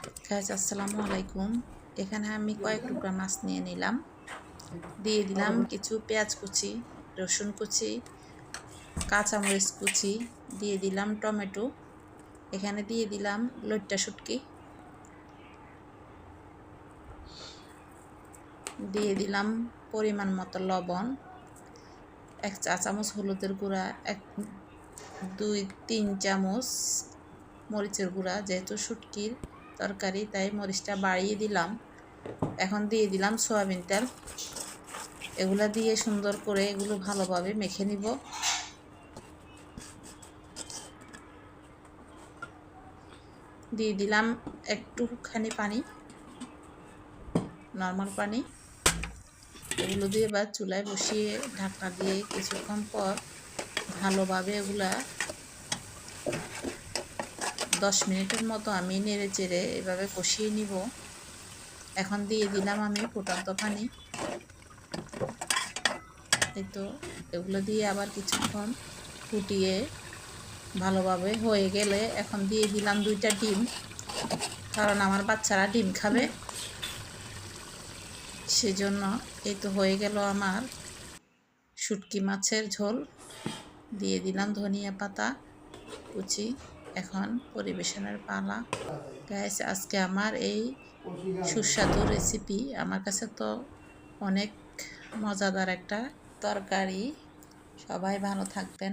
Guys আসসালামু আলাইকুম। এখানে আমি কয়েক টুকরা মাছ নিয়ে নিলাম, দিয়ে দিলাম কিছু পেঁয়াজ কুচি, রসুন কুচি, কাঁচামরিচ কুচি, দিয়ে দিলাম টমেটো, এখানে দিয়ে দিলাম লইট্টা শুটকি, দিয়ে দিলাম পরিমাণ মতো লবণ, 1 চা চামচ হলুদের গুঁড়া, 2-3 চামচ মরিচের গুঁড়া, যেহেতু শুটকির তরকারি তাই মরিচটা বাড়িয়ে দিলাম। এখন দিয়ে দিলাম সয়াবিন তেল, এগুলা দিয়ে সুন্দর করে এগুলো ভালোভাবে মেখে নিব। দিয়ে দিলাম একটুখানি পানি, নর্মাল পানি। এগুলো দিয়ে এবার চুলায় বসিয়ে ঢাকনা দিয়ে কিছুক্ষণ পর ভালোভাবে এগুলা 10 মিনিটের মতো আমি নেড়ে চেড়ে এভাবে কষিয়ে নিব। এখন দিয়ে দিলাম আমি ফুটন্ত পানি। এই তো এগুলো দিয়ে আবার কিছুক্ষণ ফুটিয়ে ভালোভাবে হয়ে গেলে এখন দিয়ে দিলাম 2টা ডিম, কারণ আমার বাচ্চারা ডিম খাবে, সেজন্য। এই তো হয়ে গেল আমার শুটকি মাছের ঝোল। দিয়ে দিলাম ধনিয়া পাতা কুচি। এখন পরিবেশনের পালা। গাইস আজকে আমার এই সুস্বাদু রেসিপি, আমার কাছে তো অনেক মজাদার একটা তরকারি। সবাই ভালো থাকবেন।